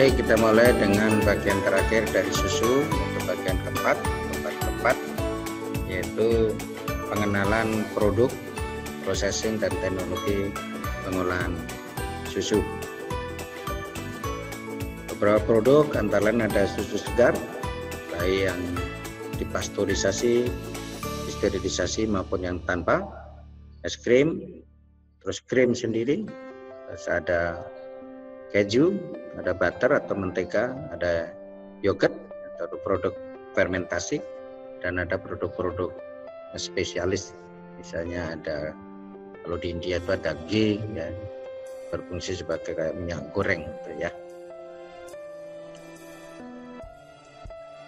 Baik, kita mulai dengan bagian terakhir dari susu, yaitu bagian keempat, yaitu pengenalan produk, processing dan teknologi pengolahan susu. Beberapa produk antara lain ada susu segar, baik yang dipasteurisasi, disterilisasi maupun yang tanpa, es krim, terus krim sendiri, terus ada keju, ada butter atau mentega, ada yogurt atau produk fermentasi, dan ada produk-produk spesialis. Misalnya ada, kalau di India itu ada ghee, ya, berfungsi sebagai kayak minyak goreng, gitu ya.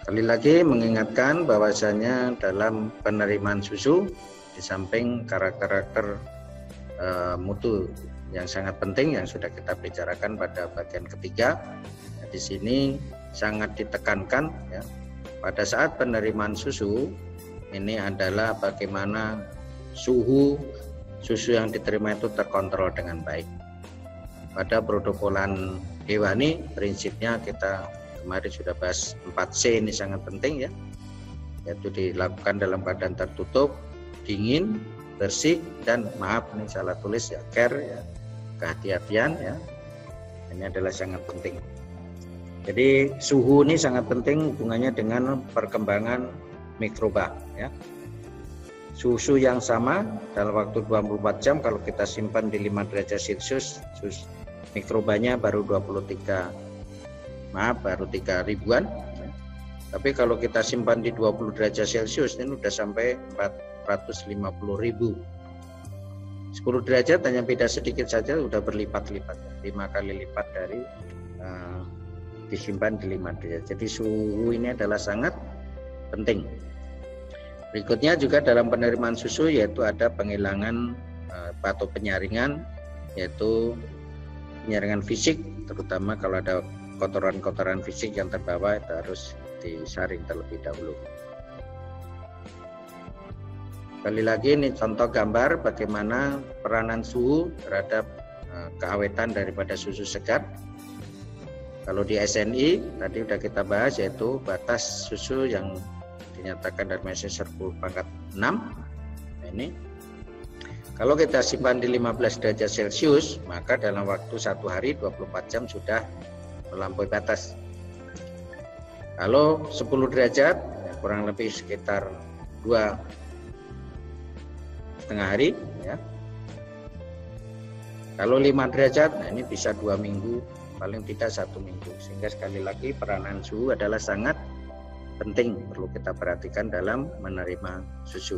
Kali lagi mengingatkan bahwasanya dalam penerimaan susu, di samping karakter-karakter mutu yang sangat penting yang sudah kita bicarakan pada bagian ketiga, di sini sangat ditekankan ya, pada saat penerimaan susu ini adalah bagaimana suhu susu yang diterima itu terkontrol dengan baik. Pada produk olahan hewani prinsipnya kita kemarin sudah bahas 4C, ini sangat penting ya, yaitu dilakukan dalam keadaan tertutup, dingin, bersih, dan maaf ini salah tulis ya, care ya, kehati-hatian ya, ini adalah sangat penting. Jadi suhu ini sangat penting hubungannya dengan perkembangan mikroba ya. Susu yang sama dalam waktu 24 jam kalau kita simpan di 5 derajat Celcius, mikrobanya baru 3 ribuan ya. Tapi kalau kita simpan di 20 derajat Celcius ini udah sampai 450.000. 10 derajat hanya beda sedikit saja udah berlipat-lipat, 5 kali lipat dari disimpan di 5 derajat. Jadi suhu ini adalah sangat penting. Berikutnya juga dalam penerimaan susu yaitu ada penghilangan atau penyaringan, yaitu penyaringan fisik, terutama kalau ada kotoran-kotoran fisik yang terbawa itu harus disaring terlebih dahulu. Kali lagi ini contoh gambar bagaimana peranan suhu terhadap keawetan daripada susu segar. Kalau di SNI tadi sudah kita bahas yaitu batas susu yang dinyatakan dari Messenger 10/6. Nah, ini kalau kita simpan di 15 derajat Celcius maka dalam waktu 1 hari 24 jam sudah melampaui batas. Kalau 10 derajat ya kurang lebih sekitar 2,5 hari ya. Kalau 5 derajat nah ini bisa 2 minggu, paling tidak 1 minggu. Sehingga sekali lagi peranan suhu adalah sangat penting, perlu kita perhatikan dalam menerima susu.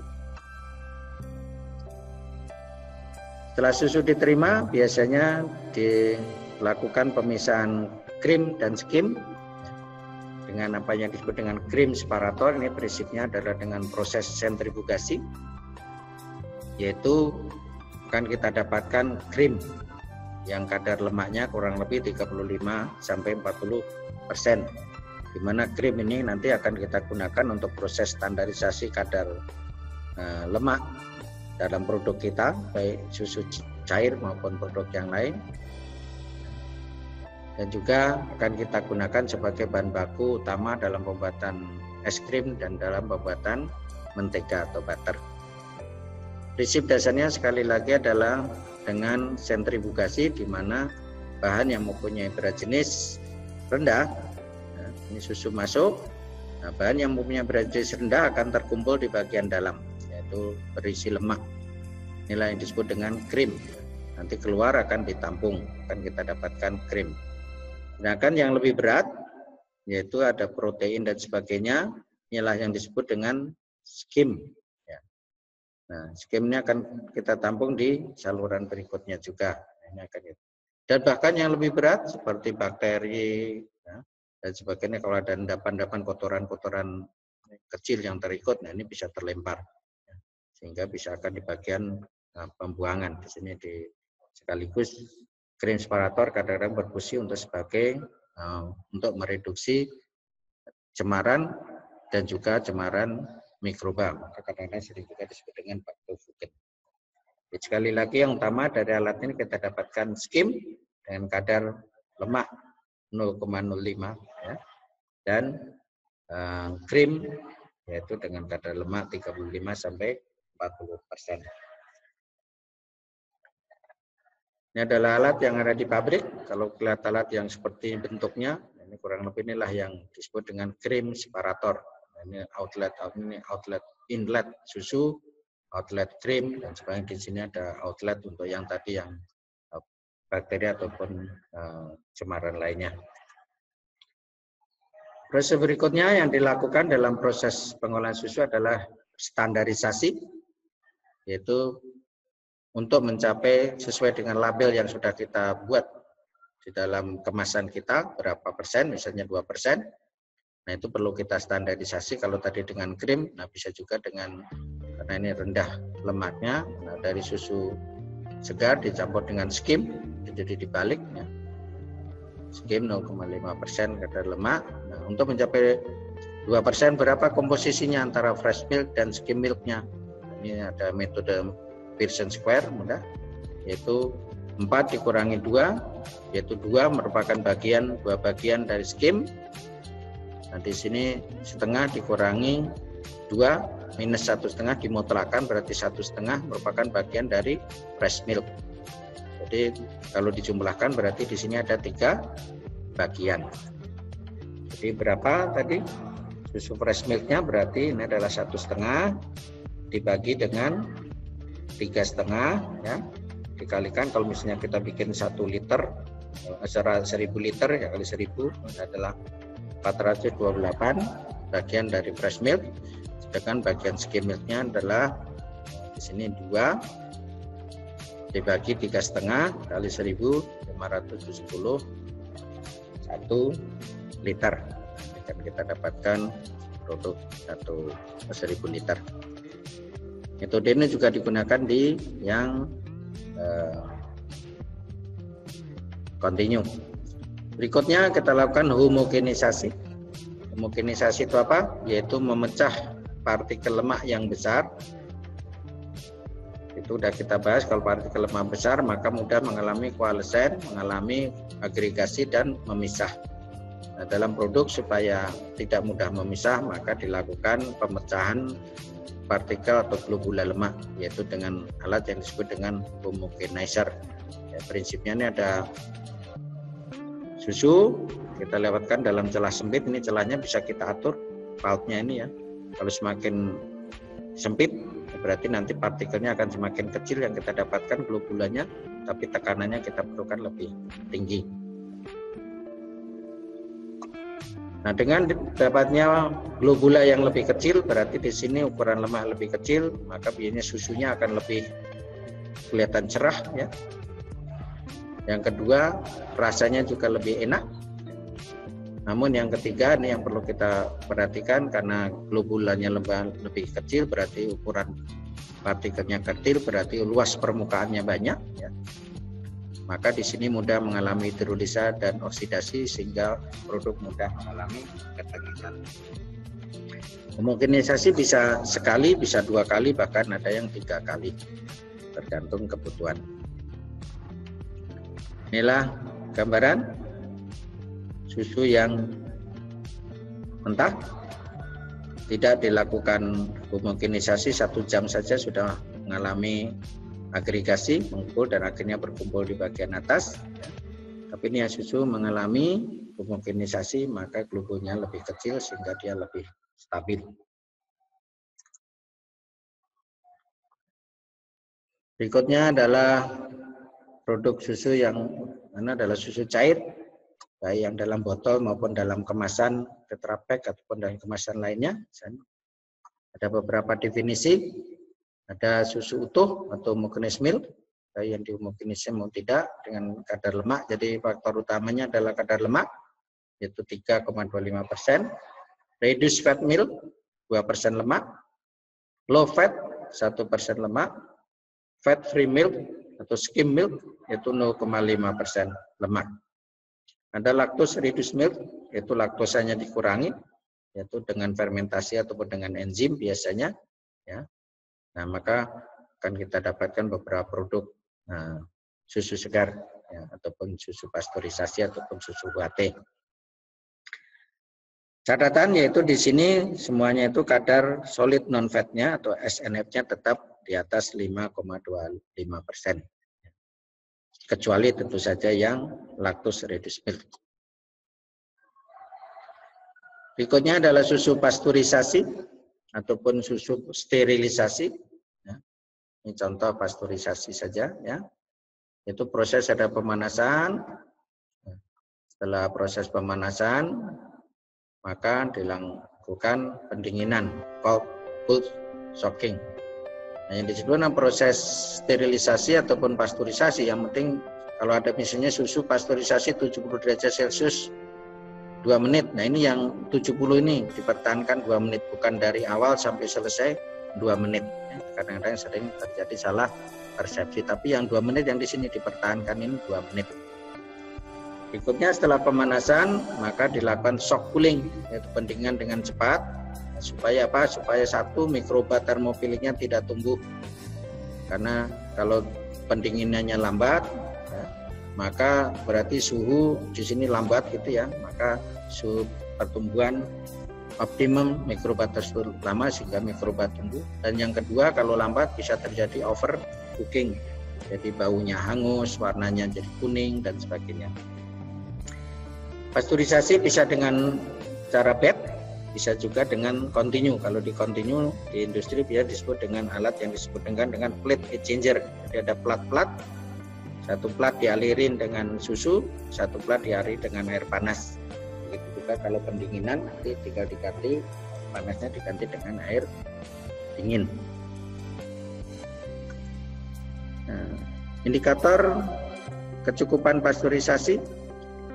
Setelah susu diterima biasanya dilakukan pemisahan krim dan skim dengan apa yang disebut dengan krim separator. Ini prinsipnya adalah dengan proses sentrifugasi, yaitu akan kita dapatkan krim yang kadar lemaknya kurang lebih 35-40%, di mana krim ini nanti akan kita gunakan untuk proses standarisasi kadar lemak dalam produk kita, baik susu cair maupun produk yang lain, dan juga akan kita gunakan sebagai bahan baku utama dalam pembuatan es krim dan dalam pembuatan mentega atau butter. Prinsip dasarnya sekali lagi adalah dengan sentrifugasi, di mana bahan yang mempunyai berat jenis rendah, nah, ini susu masuk, nah, bahan yang mempunyai berat jenis rendah akan terkumpul di bagian dalam, yaitu berisi lemak. Inilah yang disebut dengan krim. Nanti keluar akan ditampung, akan kita dapatkan krim. Sedangkan yang lebih berat, yaitu ada protein dan sebagainya, inilah yang disebut dengan skim. Nah, skim ini akan kita tampung di saluran berikutnya juga. Ini akan gitu. Dan bahkan yang lebih berat seperti bakteri ya, dan sebagainya, kalau ada endapan-endapan kotoran-kotoran kecil yang terikut, nah ini bisa terlempar ya, sehingga bisa akan di bagian pembuangan. Di sini sekaligus krim separator kadang-kadang berfungsi untuk untuk mereduksi cemaran dan juga cemaran mikroba, maka kadang-kadang sering juga disebut dengan baktofugen. Jadi sekali lagi yang utama dari alat ini kita dapatkan skim dengan kadar lemak 0,05 ya. Dan krim yaitu dengan kadar lemak 35 sampai 40%. Ini adalah alat yang ada di pabrik. Kalau lihat alat yang seperti bentuknya, ini kurang lebih inilah yang disebut dengan krim separator. Ini outlet inlet susu, outlet krim, dan sebagainya. Di sini ada outlet untuk yang tadi yang bakteri ataupun cemaran lainnya. Proses berikutnya yang dilakukan dalam proses pengolahan susu adalah standarisasi, yaitu untuk mencapai sesuai dengan label yang sudah kita buat di dalam kemasan kita, berapa persen, misalnya 2%. Nah, itu perlu kita standarisasi. Kalau tadi dengan krim, nah bisa juga dengan, karena ini rendah lemaknya, nah dari susu segar dicampur dengan skim, jadi dibalik. Ya. Skim 0,5% kadar lemak. Nah, untuk mencapai 2% berapa komposisinya antara fresh milk dan skim milknya? Ini ada metode Pearson Square mudah, yaitu 4 dikurangi 2, yaitu 2 merupakan bagian 2 bagian dari skim. Nah, di sini setengah dikurangi 2 minus 1,5 dimutlakan, berarti 1,5 merupakan bagian dari fresh milk. Jadi kalau dijumlahkan berarti di sini ada 3 bagian. Jadi berapa tadi susu fresh milknya? Berarti ini adalah 1,5 dibagi dengan 3,5 ya, dikalikan kalau misalnya kita bikin 1 liter 1000 liter ya kali 1000 adalah 428 bagian dari fresh milk, sedangkan bagian skim milknya adalah di sini 2 dibagi 3,5 kali 1000 570 1 liter. Dan kita dapatkan produk 1.000 liter. Metode ini juga digunakan di yang continue. Berikutnya kita lakukan homogenisasi. Homogenisasi itu apa? Yaitu memecah partikel lemak yang besar. Itu sudah kita bahas, kalau partikel lemak besar maka mudah mengalami koalesen, mengalami agregasi dan memisah. Nah, dalam produk supaya tidak mudah memisah maka dilakukan pemecahan partikel atau globula lemak, yaitu dengan alat yang disebut dengan homogenizer. Ya, prinsipnya ini ada susu, kita lewatkan dalam celah sempit, ini celahnya bisa kita atur valve-nya ini ya. Kalau semakin sempit berarti nanti partikelnya akan semakin kecil yang kita dapatkan globulanya, tapi tekanannya kita perlukan lebih tinggi. Nah, dengan dapatnya globula yang lebih kecil, berarti di sini ukuran lemak lebih kecil, maka biasanya susunya akan lebih kelihatan cerah ya. Yang kedua, rasanya juga lebih enak. Namun yang ketiga, ini yang perlu kita perhatikan, karena globulanya lebih kecil, berarti ukuran partikelnya kecil, berarti luas permukaannya banyak ya. Maka di sini mudah mengalami hidrolisa dan oksidasi sehingga produk mudah mengalami ketegangan. Homogenisasi bisa sekali, bisa 2 kali, bahkan ada yang 3 kali, tergantung kebutuhan. Inilah gambaran susu yang mentah, tidak dilakukan homogenisasi 1 jam saja sudah mengalami agregasi, mengumpul dan akhirnya berkumpul di bagian atas. Tapi ini susu mengalami homogenisasi, maka globulnya lebih kecil sehingga dia lebih stabil. Berikutnya adalah produk susu yang mana adalah susu cair, baik yang dalam botol maupun dalam kemasan Tetra Pak ataupun dalam kemasan lainnya. Ada beberapa definisi. Ada susu utuh atau homogeneous milk, yang dihomogenisasi mau tidak dengan kadar lemak. Jadi faktor utamanya adalah kadar lemak, yaitu 3,25%. Reduced fat milk, 2% lemak. Low fat, 1% lemak. Fat free milk atau skim milk, yaitu 0,5% lemak. Ada lactose reduced milk, yaitu laktosanya dikurangi, yaitu dengan fermentasi ataupun dengan enzim biasanya. Ya. Nah, maka akan kita dapatkan beberapa produk susu segar. ya, ataupun susu pasteurisasi ataupun susu UHT. Catatan yaitu di sini semuanya itu kadar solid non fatnya atau SNF-nya tetap di atas 5,25%. Kecuali tentu saja yang lactose reduced milk. Berikutnya adalah susu pasteurisasi ataupun susu sterilisasi. Ya. Ini contoh pasteurisasi saja, ya. Itu proses ada pemanasan. Setelah proses pemanasan, maka dilakukan pendinginan, cold shocking. Nah, yang disebut proses sterilisasi ataupun pasteurisasi, yang penting kalau ada misalnya susu pasteurisasi 70 derajat Celcius 2 menit. Nah, ini yang 70 ini dipertahankan 2 menit, bukan dari awal sampai selesai 2 menit. Kadang-kadang sering terjadi salah persepsi, tapi yang 2 menit yang di sini dipertahankan ini 2 menit. Berikutnya setelah pemanasan maka dilakukan shock cooling, yaitu pendinginan dengan cepat. Supaya apa? Supaya satu mikroba termofiliknya tidak tumbuh. Karena kalau pendinginannya lambat, ya, maka berarti suhu di sini lambat gitu ya. Maka suhu pertumbuhan optimum mikroba tersebut lama sehingga mikroba tumbuh. Dan yang kedua, kalau lambat bisa terjadi overcooking. Jadi baunya hangus, warnanya jadi kuning dan sebagainya. Pasteurisasi bisa dengan cara batch, bisa juga dengan continue. Kalau di continue di industri biasa disebut dengan alat yang disebut dengan plate exchanger. Jadi ada plat-plat, satu plat dialirin dengan susu, satu plat dialiri dengan air panas. Begitu juga kalau pendinginan nanti tinggal diganti panasnya diganti dengan air dingin. Nah, indikator kecukupan pasteurisasi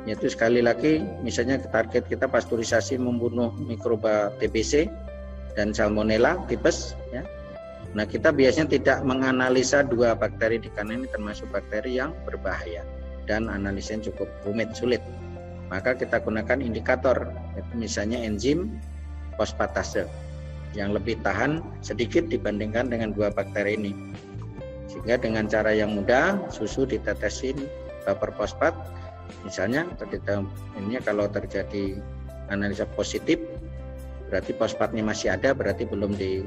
yaitu sekali lagi misalnya target kita pasteurisasi membunuh mikroba TBC dan Salmonella typhus, ya. Nah, kita biasanya tidak menganalisa 2 bakteri di kanan ini termasuk bakteri yang berbahaya dan analisanya cukup rumit, sulit. Maka kita gunakan indikator, yaitu misalnya enzim fosfatase yang lebih tahan sedikit dibandingkan dengan 2 bakteri ini. Sehingga dengan cara yang mudah susu ditetesin baper fosfat. Misalnya ini kalau terjadi analisa positif berarti fosfatnya masih ada, berarti belum di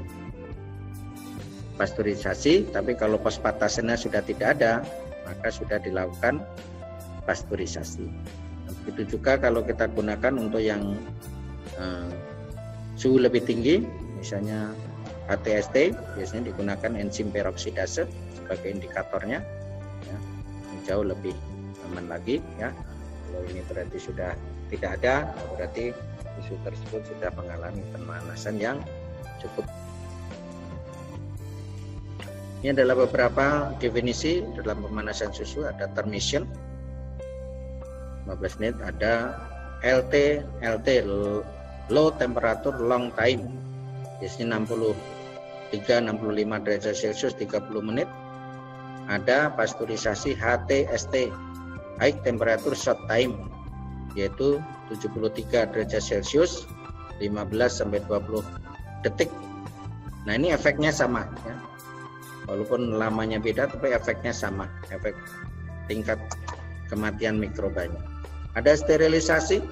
pasteurisasi. Tapi kalau fosfatasenya sudah tidak ada, maka sudah dilakukan pasteurisasi. Begitu juga kalau kita gunakan untuk yang suhu lebih tinggi, misalnya HTST, biasanya digunakan enzim peroksidase sebagai indikatornya, ya, jauh lebih aman lagi, ya. Kalau ini berarti sudah tidak ada, berarti susu tersebut sudah mengalami pemanasan yang cukup. Ini adalah beberapa definisi dalam pemanasan susu. Ada termission 15 menit, ada LT low temperature long time, biasanya 63-65 derajat Celcius 30 menit. Ada pasteurisasi HTST high temperature short time, yaitu 73 derajat Celcius 15-20 detik. Nah, ini efeknya sama, ya. Walaupun lamanya beda tapi efeknya sama, efek tingkat kematian mikrobanya. Ada sterilisasi,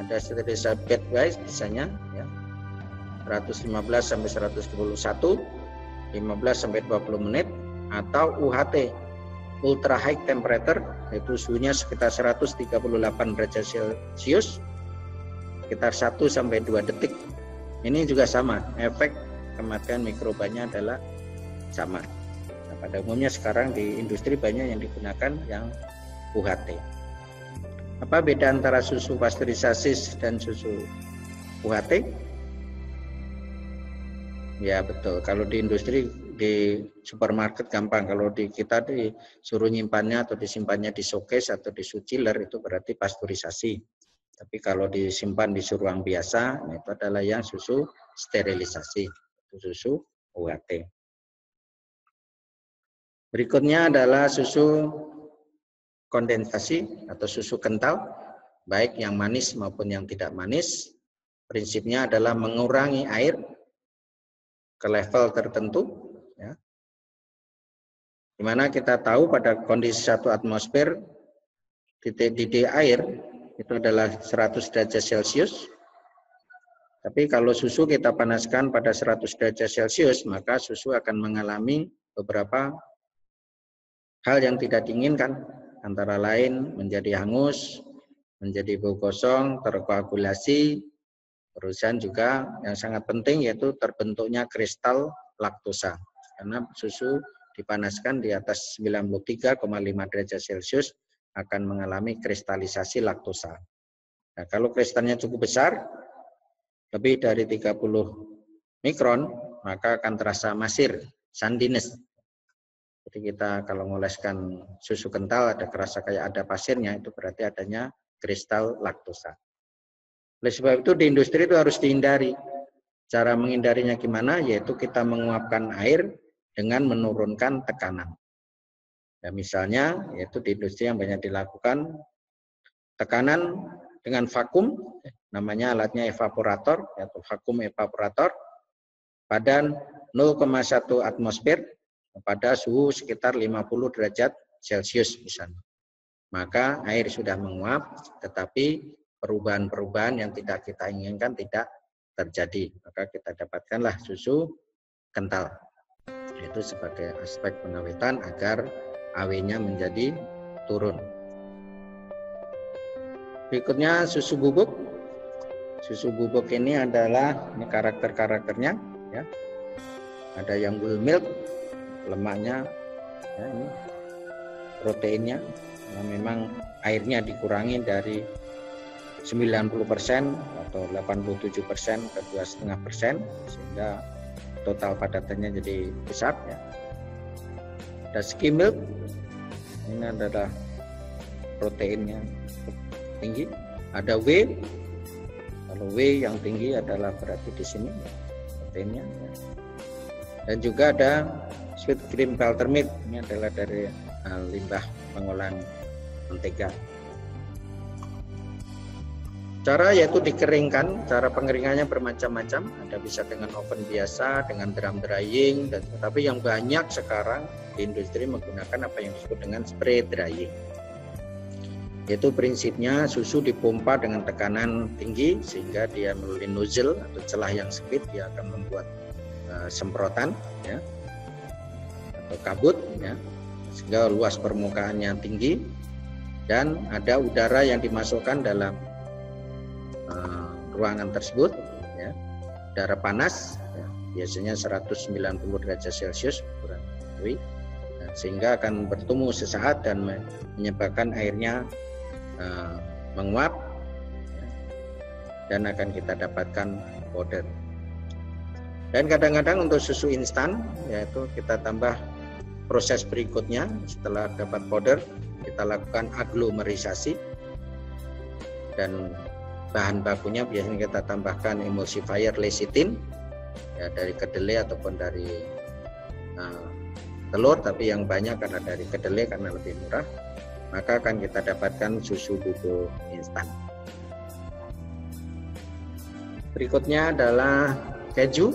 ada sterilisasi bedwise misalnya, ya, 115-121 15-20 menit, atau UHT ultra high temperature, yaitu suhunya sekitar 138 derajat Celcius sekitar 1-2 detik. Ini juga sama, efek kematian mikrobanya adalah sama. Nah, pada umumnya sekarang di industri banyak yang digunakan yang UHT. Apa beda antara susu pasteurisasi dan susu UHT? Ya betul, kalau di industri di supermarket gampang, kalau di kita disuruh nyimpannya atau disimpannya di showcase atau di chiller itu berarti pasteurisasi. Tapi kalau disimpan di ruang biasa, itu adalah yang susu sterilisasi, susu UHT. Berikutnya adalah susu kondensasi atau susu kental, baik yang manis maupun yang tidak manis. Prinsipnya adalah mengurangi air ke level tertentu, ya. di mana kita tahu pada kondisi 1 atmosfer titik air itu adalah 100 derajat Celcius. Tapi kalau susu kita panaskan pada 100 derajat Celcius, maka susu akan mengalami beberapa hal yang tidak diinginkan, antara lain menjadi hangus, menjadi bau gosong, terkoagulasi, terusan juga yang sangat penting yaitu terbentuknya kristal laktosa. Karena susu dipanaskan di atas 93,5 derajat Celcius akan mengalami kristalisasi laktosa. Nah, kalau kristalnya cukup besar, lebih dari 30 mikron, maka akan terasa masir, sandines. Jadi kita kalau ngoleskan susu kental ada kerasa kayak ada pasirnya, itu berarti adanya kristal laktosa. Oleh sebab itu di industri itu harus dihindari. Cara menghindarinya gimana? Yaitu kita menguapkan air dengan menurunkan tekanan. Ya, misalnya, yaitu di industri yang banyak dilakukan, tekanan dengan vakum, namanya alatnya evaporator, atau vakum evaporator, pada 0,1 atmosfer, pada suhu sekitar 50 derajat Celcius misalnya. Maka air sudah menguap, tetapi perubahan-perubahan yang tidak kita inginkan tidak terjadi. Maka kita dapatkanlah susu kental. Itu sebagai aspek pengawetan agar AW-nya menjadi turun. Berikutnya susu bubuk. Susu bubuk ini adalah ini karakter-karakternya, ya. Ada yang whole milk, lemaknya, ya, ini proteinnya. Nah, memang airnya dikurangi dari 90% atau 87% ke 2,5%, sehingga total padatannya jadi besar, ya. Ada skim milk, ini adalah proteinnya tinggi. Ada whey, kalau whey yang tinggi adalah berarti di sini proteinnya, ya. Dan juga ada sweet cream filter milk, ini adalah dari limbah pengolahan mentega. Cara yaitu dikeringkan, cara pengeringannya bermacam-macam, ada bisa dengan oven biasa, dengan drum drying, dan tapi yang banyak sekarang di industri menggunakan apa yang disebut dengan spray drying. Yaitu prinsipnya susu dipompa dengan tekanan tinggi sehingga dia melalui nozzle atau celah yang sempit, dia akan membuat semprotan, ya, atau kabut, ya, sehingga luas permukaannya tinggi dan ada udara yang dimasukkan dalam ruangan tersebut, ya, udara panas, ya, biasanya 190 derajat Celcius kurang lebih, sehingga akan bertemu sesaat dan menyebabkan airnya menguap, ya, dan akan kita dapatkan powder. Dan kadang-kadang untuk susu instan, yaitu kita tambah proses berikutnya setelah dapat powder, kita lakukan aglomerisasi dan bahan bakunya biasanya kita tambahkan emulsifier lecithin, ya, dari kedelai ataupun dari telur, tapi yang banyak karena dari kedelai karena lebih murah, maka akan kita dapatkan susu bubuk instan. Berikutnya adalah keju.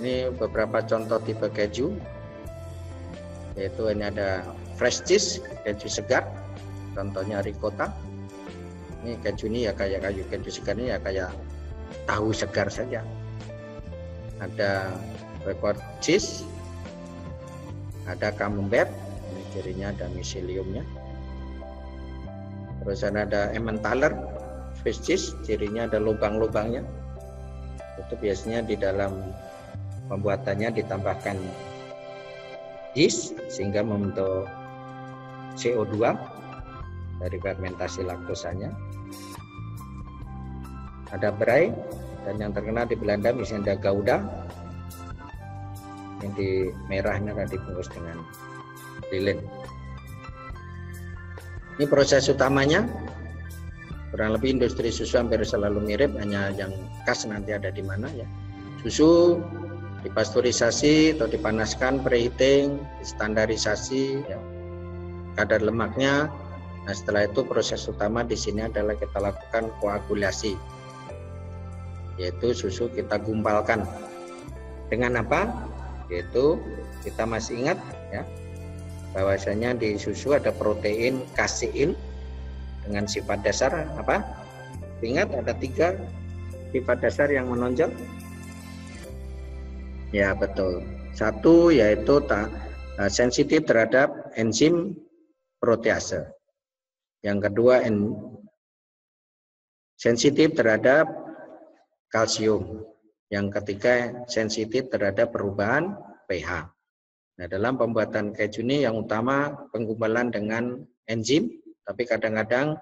Ini beberapa contoh tipe keju, yaitu ini ada fresh cheese, keju segar, contohnya ricotta. Ini keju ini ya kayak keju segar ini ya kayak tahu segar saja. Ada Roquefort cheese, ada camembert, ini cirinya ada miseliumnya. Terus ada Emmentaler Swiss cheese, cirinya ada lubang-lubangnya. Itu biasanya di dalam pembuatannya ditambahkan yeast sehingga membentuk CO2 dari fermentasi laktosanya. Ada Bray, dan yang terkenal di Belanda misalnya ada Gouda. Yang di merahnya tadi dibungkus dengan lilin. Ini proses utamanya. Kurang lebih industri susu hampir selalu mirip, hanya yang khas nanti ada di mana, ya. Susu dipasteurisasi atau dipanaskan, preheating, standarisasi, ya, kadar lemaknya. Nah, setelah itu proses utama di sini adalah kita lakukan koagulasi, yaitu susu kita gumpalkan dengan apa? Yaitu Kita masih ingat ya, bahwasanya di susu ada protein kasein dengan sifat dasar apa? Ingat ada 3 sifat dasar yang menonjol. Ya betul. 1 yaitu sensitif terhadap enzim protease. Yang kedua sensitif terhadap kalsium. Yang ketiga sensitif terhadap perubahan pH. Nah, dalam pembuatan keju ini yang utama penggumpalan dengan enzim, tapi kadang-kadang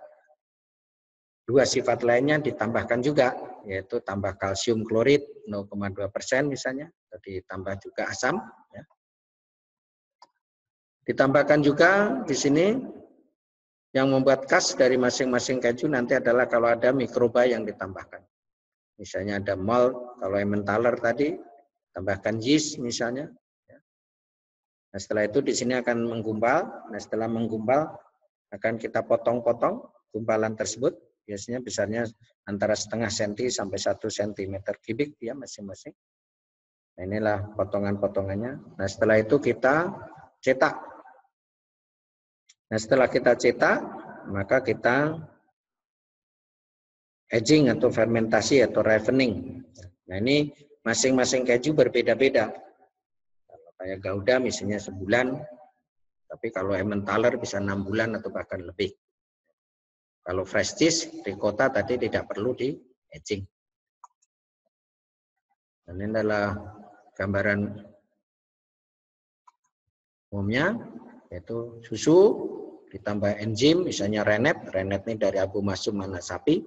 2 sifat lainnya ditambahkan juga, yaitu tambah kalsium klorid 0,2% misalnya, ditambah juga asam. Ya. Ditambahkan juga di sini yang membuat khas dari masing-masing keju nanti adalah kalau ada mikroba yang ditambahkan. Misalnya ada malt, kalau Emmentaler tadi tambahkan yeast misalnya. Nah, setelah itu di sini akan menggumpal. Nah, setelah menggumpal akan kita potong-potong gumpalan tersebut. Biasanya besarnya antara setengah senti sampai 1 cm kubik ya masing-masing. Nah, inilah potongan-potongannya. Nah, setelah itu kita cetak. Nah, setelah kita cetak, maka kita aging atau fermentasi atau ripening. Nah, ini masing-masing keju berbeda-beda. Kalau kayak Gouda misalnya sebulan, tapi kalau Emmentaler bisa 6 bulan atau bahkan lebih. Kalau fresh cheese, ricotta tadi tidak perlu di aging. Dan ini adalah gambaran umumnya, yaitu susu ditambah enzim, misalnya rennet. Rennet ini dari abu masum anak sapi.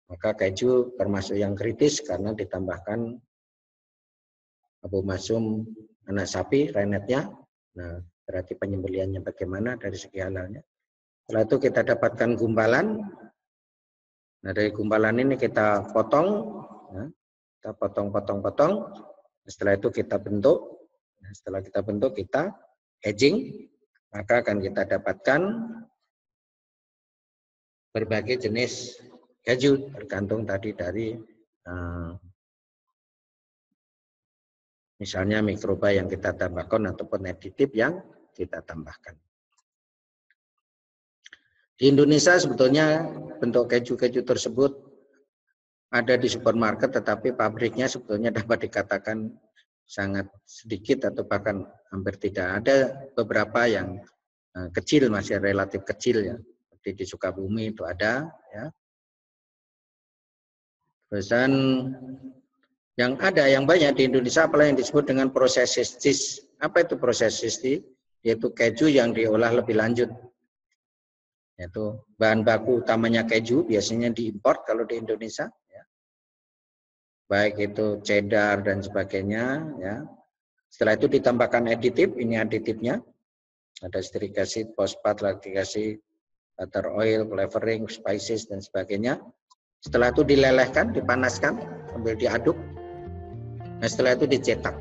Maka keju termasuk yang kritis karena ditambahkan abu masum anak sapi, rennetnya. Nah, berarti penyembeliannya bagaimana dari segi halalnya. Setelah itu kita dapatkan gumpalan. Nah, dari gumpalan ini kita potong. Ya, kita potong. Setelah itu kita bentuk. Nah, setelah kita bentuk, kita aging. Maka akan kita dapatkan berbagai jenis keju tergantung tadi dari misalnya mikroba yang kita tambahkan ataupun aditif yang kita tambahkan. Di Indonesia sebetulnya bentuk keju-keju tersebut ada di supermarket, tetapi pabriknya sebetulnya dapat dikatakan sangat sedikit atau bahkan hampir tidak. Ada beberapa yang kecil, masih relatif kecil ya, seperti di Sukabumi itu ada ya. Terusan yang ada yang banyak di Indonesia apalah yang disebut dengan proses cheese. Apa itu proses cheese? Yaitu keju yang diolah lebih lanjut. Yaitu bahan baku utamanya keju biasanya diimpor kalau di Indonesia ya. Baik itu cheddar dan sebagainya ya. Setelah itu ditambahkan aditif, ini aditifnya. Ada citric acid, fosfat, lactic acid, butter oil, flavoring, spices dan sebagainya. Setelah itu dilelehkan, dipanaskan, sambil diaduk. Nah, setelah itu dicetak.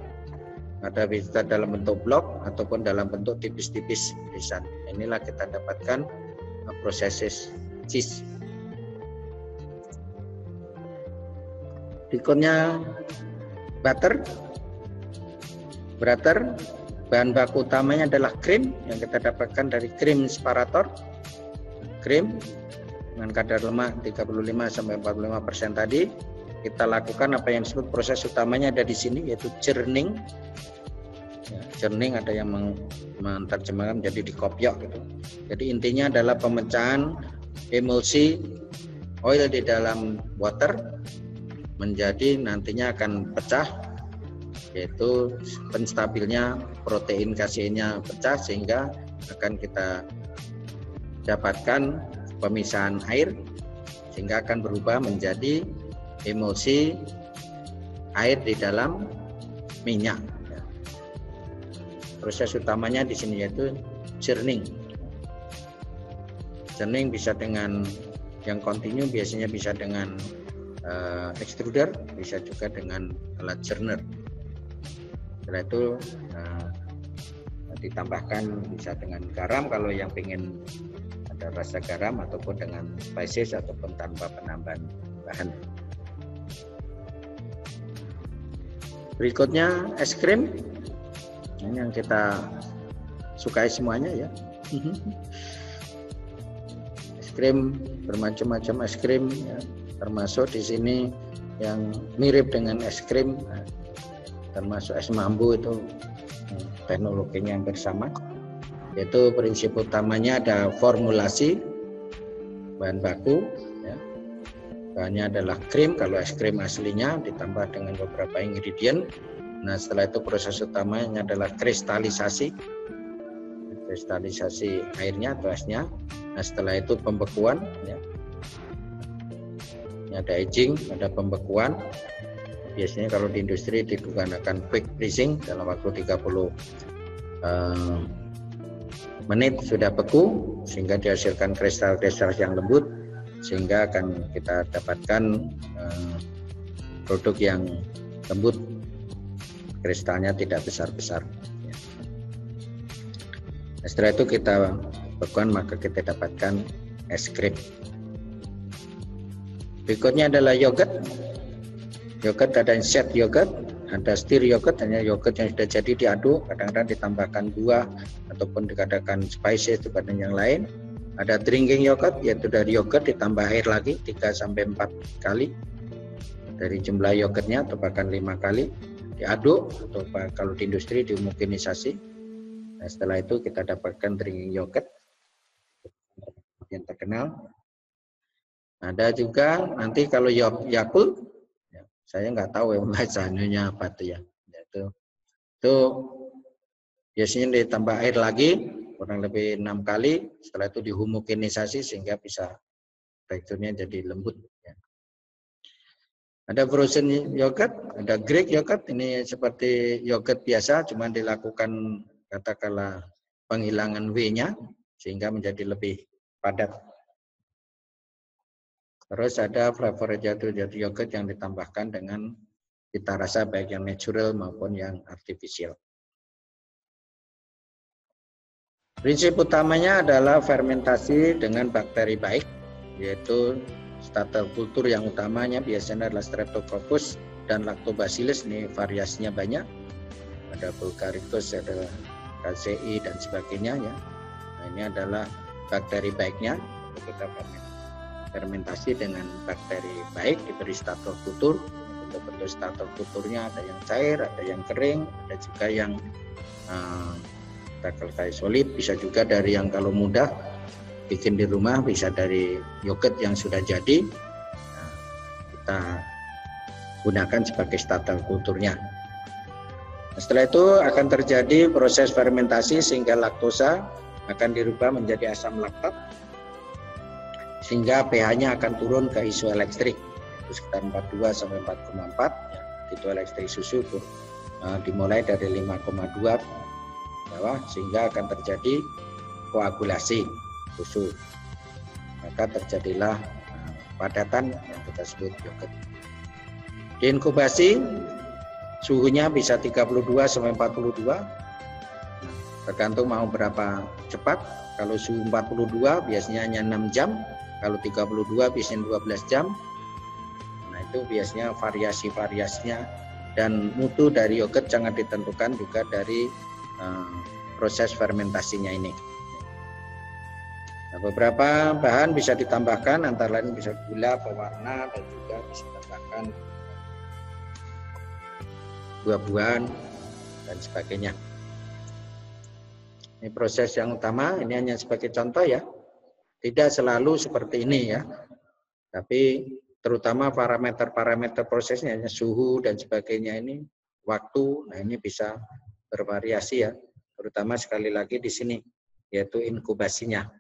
Ada bisa dalam bentuk blok ataupun dalam bentuk tipis-tipis irisan. Inilah kita dapatkan proses cheese. Berikutnya butter. Butter, bahan baku utamanya adalah krim yang kita dapatkan dari krim separator. Krim dengan kadar lemak 35-45% tadi, kita lakukan apa yang disebut proses utamanya ada di sini, yaitu churning. Ya, churning ada yang menerjemahkan menjadi dikopiok gitu. Jadi intinya adalah pemecahan emulsi oil di dalam water menjadi nantinya akan pecah, yaitu penstabilnya protein kaseinnya pecah sehingga akan kita dapatkan pemisahan air sehingga akan berubah menjadi emulsi air di dalam minyak. Proses utamanya di sini yaitu churning. Churning bisa dengan yang kontinu, biasanya bisa dengan extruder, bisa juga dengan alat churner. Setelah itu ditambahkan bisa dengan garam kalau yang ingin ada rasa garam, ataupun dengan spices ataupun tanpa penambahan bahan. Berikutnya es krim. Ini yang kita sukai semuanya ya. Es krim bermacam-macam es krim ya, termasuk di sini yang mirip dengan es krim, termasuk es mambu itu teknologinya hampir sama. Yaitu prinsip utamanya ada formulasi bahan baku ya. Bahannya adalah krim, kalau es krim aslinya ditambah dengan beberapa ingredient. Nah, setelah itu proses utamanya adalah kristalisasi airnya atau esnya. Nah, setelah itu pembekuan ya. Ini ada aging, ada pembekuan. Biasanya kalau di industri digunakan quick freezing dalam waktu 30 menit sudah beku sehingga dihasilkan kristal-kristal yang lembut, sehingga akan kita dapatkan produk yang lembut, kristalnya tidak besar-besar. Setelah itu kita bekukan, maka kita dapatkan es krim. Berikutnya adalah yogurt. Yogurt ada set yogurt, ada stir yogurt, hanya yogurt yang sudah jadi diaduk, kadang-kadang ditambahkan buah ataupun dikatakan spices itu pada yang lain. Ada drinking yogurt, yaitu dari yogurt ditambah air lagi 3-4 kali dari jumlah yogurtnya, atau bahkan 5 kali diaduk, atau kalau di industri dihomogenisasi. Nah, setelah itu kita dapatkan drinking yogurt yang terkenal. Ada juga nanti kalau Yakult, ya, saya nggak tahu ya bahasanya apa tuh ya. Itu biasanya ditambah air lagi kurang lebih 6 kali. Setelah itu dihomogenisasi sehingga bisa teksturnya jadi lembut. Ya. Ada frozen yogurt, ada Greek yogurt. Ini seperti yogurt biasa, cuma dilakukan katakanlah penghilangan W-nya sehingga menjadi lebih padat. Terus ada flavorated yogurt yang ditambahkan dengan cita rasa baik yang natural maupun yang artifisial. Prinsip utamanya adalah fermentasi dengan bakteri baik, yaitu starter kultur yang utamanya biasanya adalah Streptococcus dan Lactobacillus. Ini variasinya banyak. Ada Bulgaricus, ada KCI dan sebagainya ya. Nah, ini adalah bakteri baiknya. Kita fermentasi dengan bakteri baik, diberi starter kultur. Bentuk-bentuk starter kulturnya ada yang cair, ada yang kering, ada juga yang kayak solid. Bisa juga dari yang kalau mudah bikin di rumah, bisa dari yogurt yang sudah jadi. Nah, kita gunakan sebagai starter kulturnya. Nah, setelah itu akan terjadi proses fermentasi sehingga laktosa akan dirubah menjadi asam laktat, sehingga pH-nya akan turun ke isoelektrik, itu sekitar 42 sampai 4,4. Ya, isoelektrik susu dimulai dari 5,2 bawah, sehingga akan terjadi koagulasi susu. Maka terjadilah padatan yang kita sebut yogurt. Diinkubasi suhunya bisa 32 sampai 42. Tergantung mau berapa cepat. Kalau suhu 42 biasanya hanya 6 jam. Kalau 32 biasanya 12 jam. Nah, itu biasanya variasi-variasinya, dan mutu dari yogurt sangat ditentukan juga dari proses fermentasinya ini. Nah, beberapa bahan bisa ditambahkan, antara lain bisa gula, pewarna, dan juga bisa ditambahkan buah-buahan dan sebagainya. Ini proses yang utama, ini hanya sebagai contoh ya. Tidak selalu seperti ini ya, tapi terutama parameter-parameter prosesnya, suhu dan sebagainya ini, waktu, nah ini bisa bervariasi ya, terutama sekali lagi di sini, yaitu inkubasinya.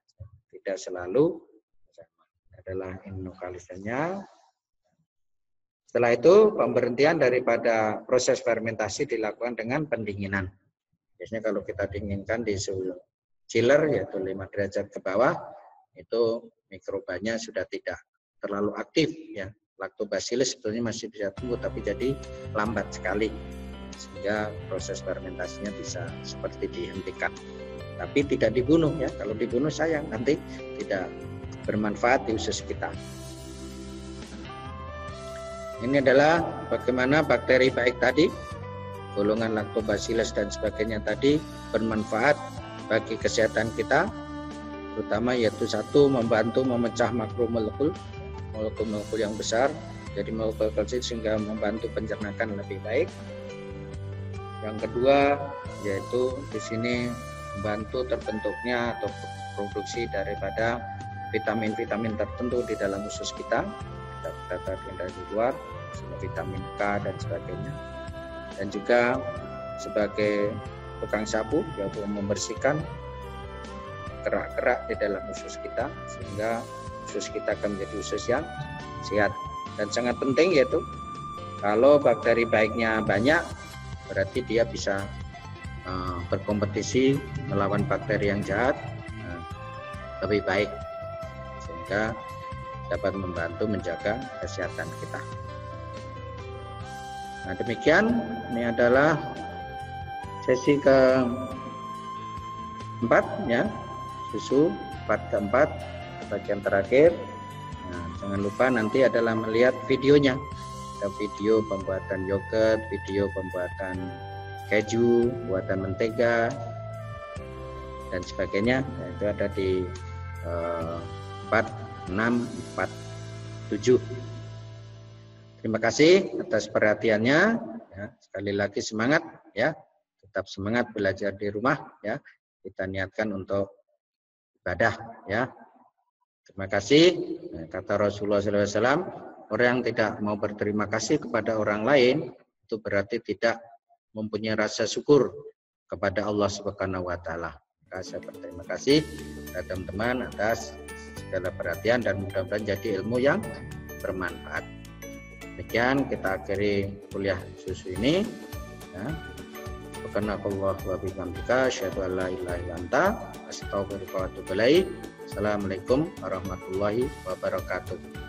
Tidak selalu adalah inokalisanya. Setelah itu pemberhentian daripada proses fermentasi dilakukan dengan pendinginan. Biasanya kalau kita dinginkan di suhu chiller, yaitu 5 derajat ke bawah, itu mikrobanya sudah tidak terlalu aktif ya. Lactobacillus sebetulnya masih bisa tumbuh tapi jadi lambat sekali, sehingga proses fermentasinya bisa seperti dihentikan. Tapi tidak dibunuh ya. Kalau dibunuh sayang, nanti tidak bermanfaat di usus kita. Ini adalah bagaimana bakteri baik tadi golongan Lactobacillus dan sebagainya tadi bermanfaat bagi kesehatan kita, terutama yaitu satu, membantu memecah makromolekul, molekul-molekul yang besar, jadi molekul kalsium sehingga membantu pencernaan lebih baik. Yang kedua yaitu di sini membantu terbentuknya atau produksi daripada vitamin-vitamin tertentu di dalam usus kita dari luar, vitamin K dan sebagainya. Dan juga sebagai tukang sapu yaitu membersihkan kerak-kerak di dalam usus kita sehingga usus kita akan menjadi usus yang sehat. Dan sangat penting yaitu kalau bakteri baiknya banyak, berarti dia bisa berkompetisi melawan bakteri yang jahat lebih baik, sehingga dapat membantu menjaga kesehatan kita. Nah, demikian, ini adalah sesi keempat ya, susu part keempat, bagian terakhir. Nah, jangan lupa nanti adalah melihat videonya. Ada video pembuatan yogurt, video pembuatan keju, buatan mentega dan sebagainya. Nah, itu ada di part 6, part 7. Terima kasih atas perhatiannya. Ya, sekali lagi semangat ya, tetap semangat belajar di rumah ya. Kita niatkan untuk ibadah ya. Terima kasih. Kata Rasulullah SAW, orang yang tidak mau berterima kasih kepada orang lain itu berarti tidak mempunyai rasa syukur kepada Allah Subhanahu wa taala. Saya berterima kasih kepada teman-teman atas segala perhatian dan mudah-mudahan jadi ilmu yang bermanfaat. Demikian kita akhiri kuliah susu ini. Subhanallah wa bihamdika asyhadu an la ilaha illa anta astaghfiruka wa atubu ilaik. Assalamualaikum warahmatullahi wabarakatuh.